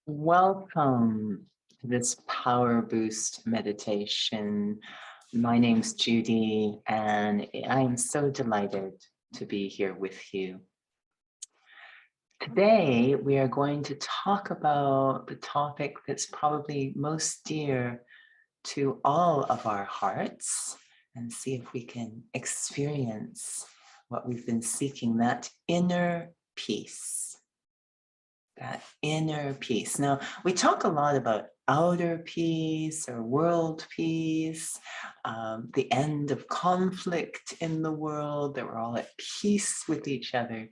Welcome to this Power Boost meditation. My name's Judi, and I am so delighted to be here with you. Today, we are going to talk about the topic that's probably most dear to all of our hearts and see if we can experience what we've been seeking, that inner peace. That inner peace. Now, we talk a lot about outer peace or world peace, the end of conflict in the world, that we're all at peace with each other.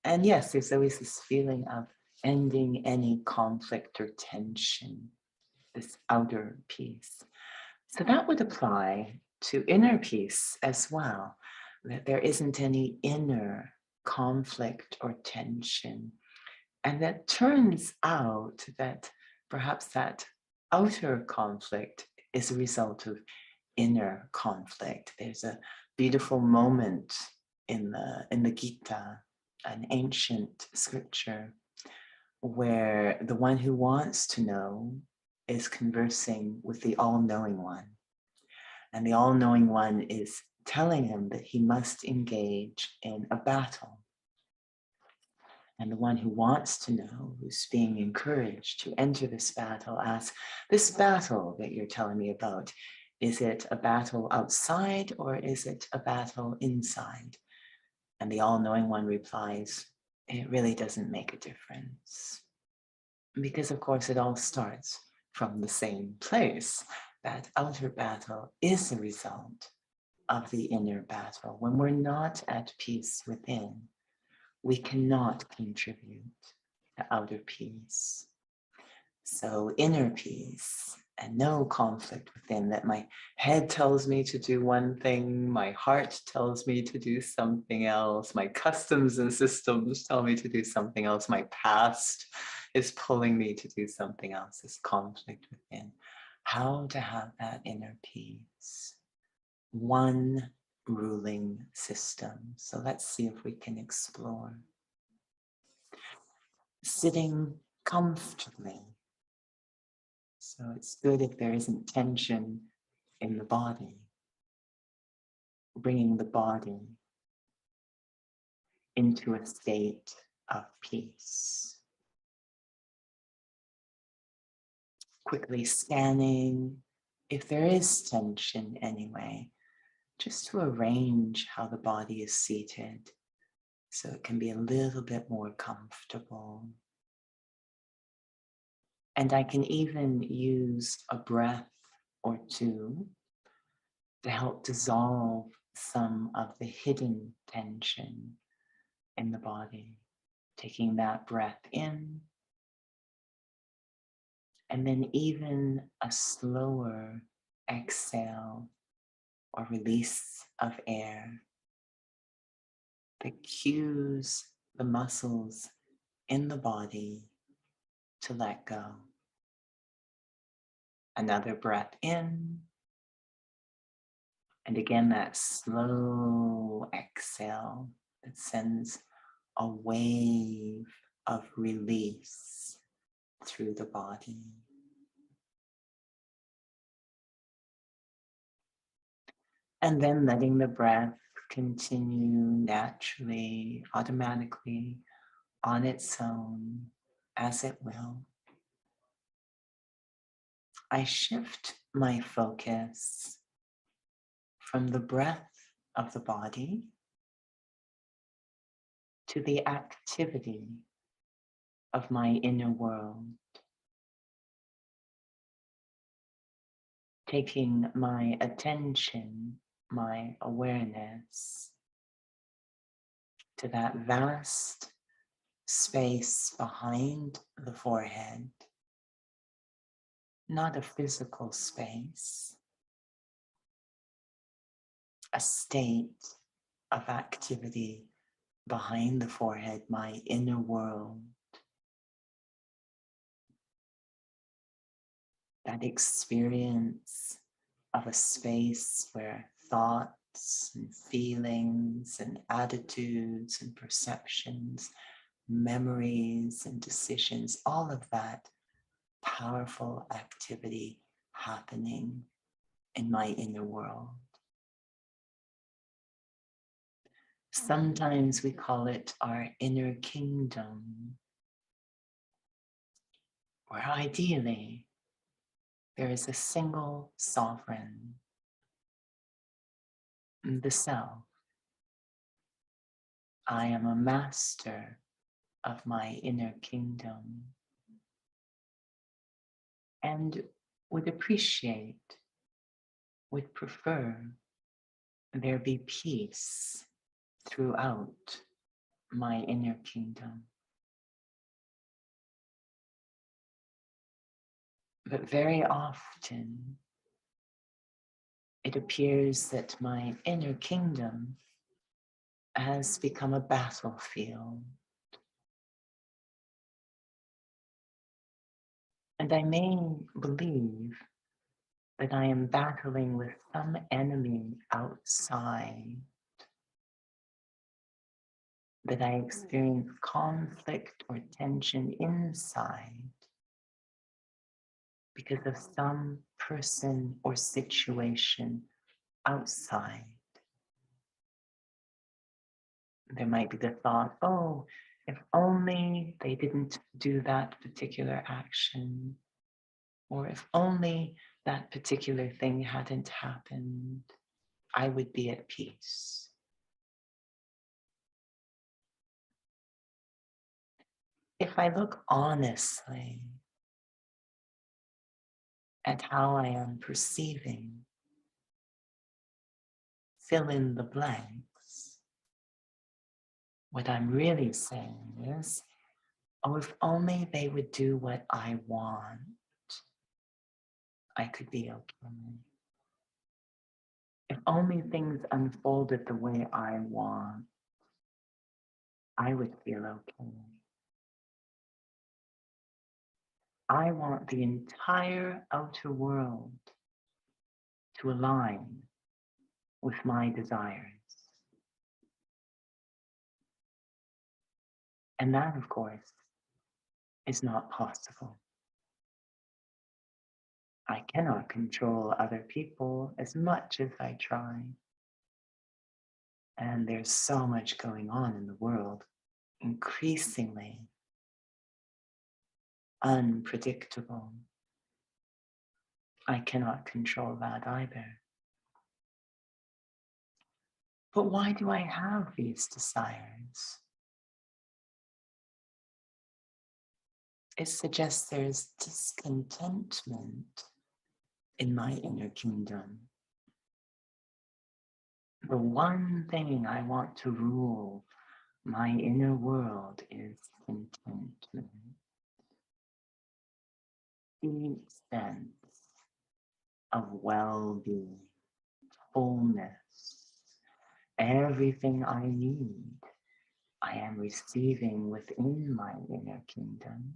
And yes, there's always this feeling of ending any conflict or tension, this outer peace. So that would apply to inner peace as well, that there isn't any inner conflict or tension. And that turns out that perhaps that outer conflict is a result of inner conflict. There's a beautiful moment in the Gita, an ancient scripture, where the one who wants to know is conversing with the all-knowing one. And the all-knowing one is telling him that he must engage in a battle. And the one who wants to know, who's being encouraged to enter this battle, asks, this battle that you're telling me about, is it a battle outside or is it a battle inside? And the all-knowing one replies, it really doesn't make a difference. Because of course it all starts from the same place. That outer battle is a result of the inner battle. When we're not at peace within, we cannot contribute to outer peace. So inner peace and no conflict within, that my head tells me to do one thing, my heart tells me to do something else, my customs and systems tell me to do something else, my past is pulling me to do something else, this conflict within. How to have that inner peace. One ruling system. So let's see if we can explore. Sitting comfortably. So it's good if there isn't tension in the body. Bringing the body into a state of peace. Quickly scanning if there is tension anyway, just to arrange how the body is seated so it can be a little bit more comfortable. And I can even use a breath or two to help dissolve some of the hidden tension in the body. Taking that breath in, and then even a slower exhale or release of air that cues the muscles in the body to let go. Another breath in, and again that slow exhale that sends a wave of release through the body. And then letting the breath continue naturally, automatically, on its own, as it will. I shift my focus from the breath of the body to the activity of my inner world. Taking my attention, my awareness to that vast space behind the forehead, not a physical space, a state of activity behind the forehead, my inner world. That experience of a space where thoughts and feelings and attitudes and perceptions, memories and decisions, all of that powerful activity happening in my inner world. Sometimes we call it our inner kingdom, where ideally there is a single sovereign, the self. I am a master of my inner kingdom and would appreciate, would prefer there be peace throughout my inner kingdom. But very often, it appears that my inner kingdom has become a battlefield. And I may believe that I am battling with some enemy outside, that I experience conflict or tension inside because of some person or situation outside. There might be the thought, oh, if only they didn't do that particular action, or if only that particular thing hadn't happened, I would be at peace. If I look honestly at how I am perceiving, fill in the blanks, what I'm really saying is, oh, if only they would do what I want, I could be okay. If only things unfolded the way I want, I would feel okay. I want the entire outer world to align with my desires. And that, of course, is not possible. I cannot control other people as much as I try. And there's so much going on in the world, increasingly unpredictable. I cannot control that either. But why do I have these desires? It suggests there's discontentment in my inner kingdom. The one thing I want to rule my inner world is contentment. Deep sense of well-being, fullness, everything I need, I am receiving within my inner kingdom.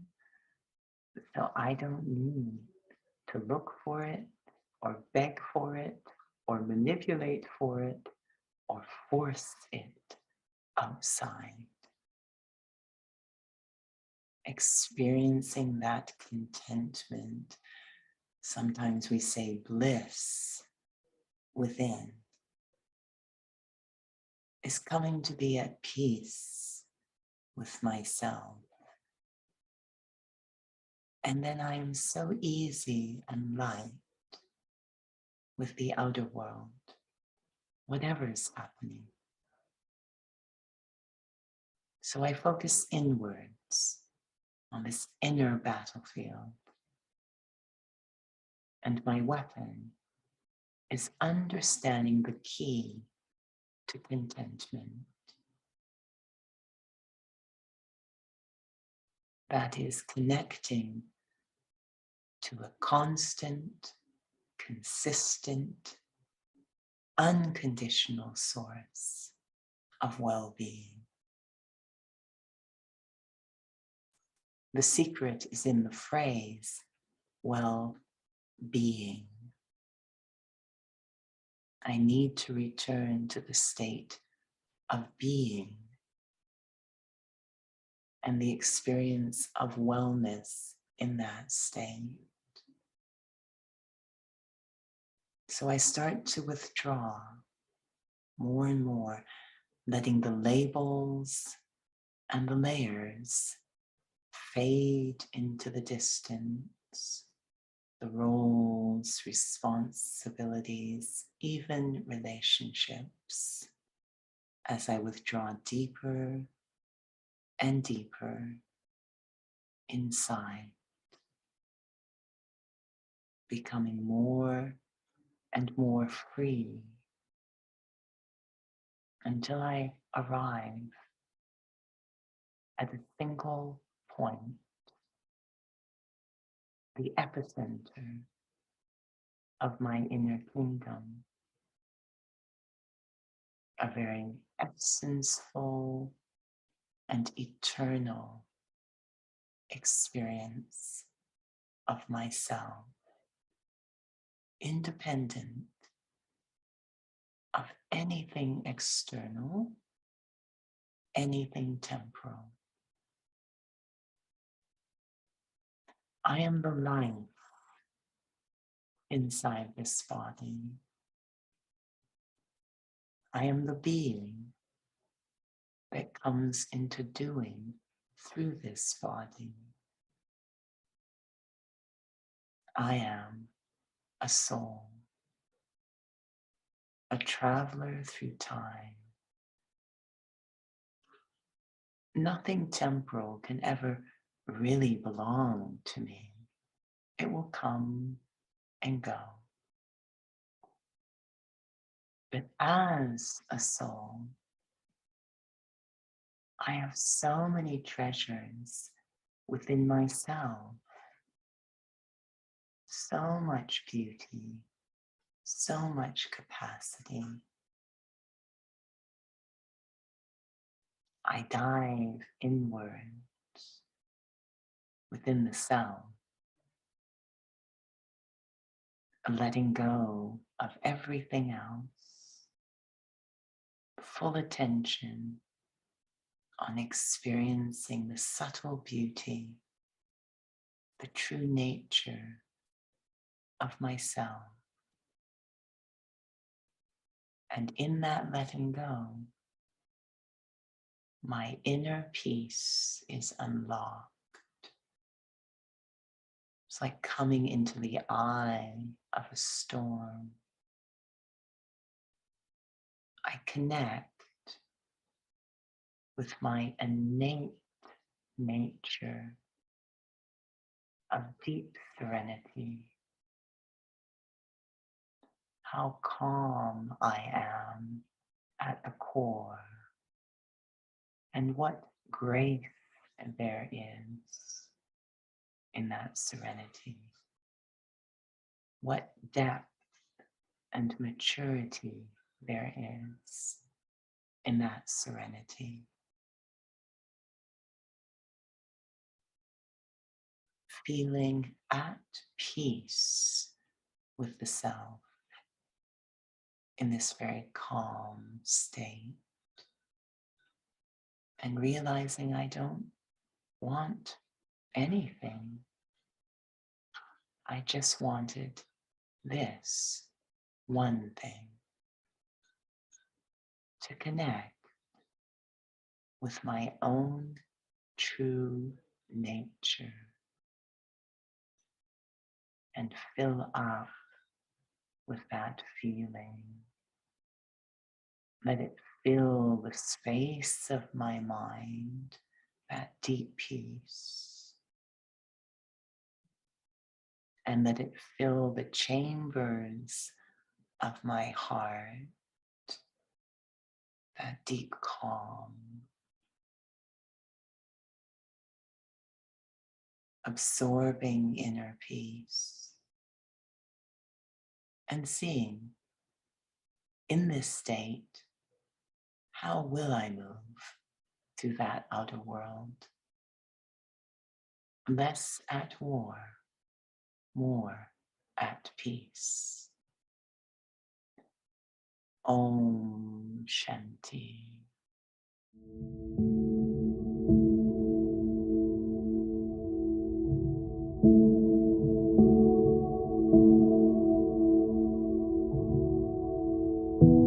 So I don't need to look for it, or beg for it, or manipulate for it, or force it outside. Experiencing that contentment, sometimes we say bliss within, is coming to be at peace with myself. And then I am so easy and light with the outer world, whatever is happening. So I focus inwards on this inner battlefield. And my weapon is understanding the key to contentment. That is connecting to a constant, consistent, unconditional source of well-being. The secret is in the phrase, well-being. I need to return to the state of being and the experience of wellness in that state. So I start to withdraw more and more, letting the labels and the layers fade into the distance, the roles, responsibilities, even relationships, as I withdraw deeper and deeper inside, becoming more and more free until I arrive at a single point, the epicenter of my inner kingdom, a very essential and eternal experience of myself, independent of anything external, anything temporal. I am the life inside this body. I am the being that comes into doing through this body. I am a soul, a traveler through time. Nothing temporal can ever really belong to me. It will come and go. But as a soul, I have so many treasures within myself, so much beauty, so much capacity. I dive inwards within the self, letting go of everything else, full attention on experiencing the subtle beauty, the true nature of myself. And in that letting go, my inner peace is unlocked. It's like coming into the eye of a storm. I connect with my innate nature of deep serenity. How calm I am at the core, and what grace there is in that serenity. What depth and maturity there is in that serenity. Feeling at peace with the self in this very calm state, and realizing I don't want anything. I just wanted this one thing: to connect with my own true nature and fill up with that feeling. Let it fill the space of my mind, that deep peace. And let it fill the chambers of my heart, that deep calm. Absorbing inner peace. And seeing, in this state, how will I move to that outer world? Less at war, more at peace. Om Shanti.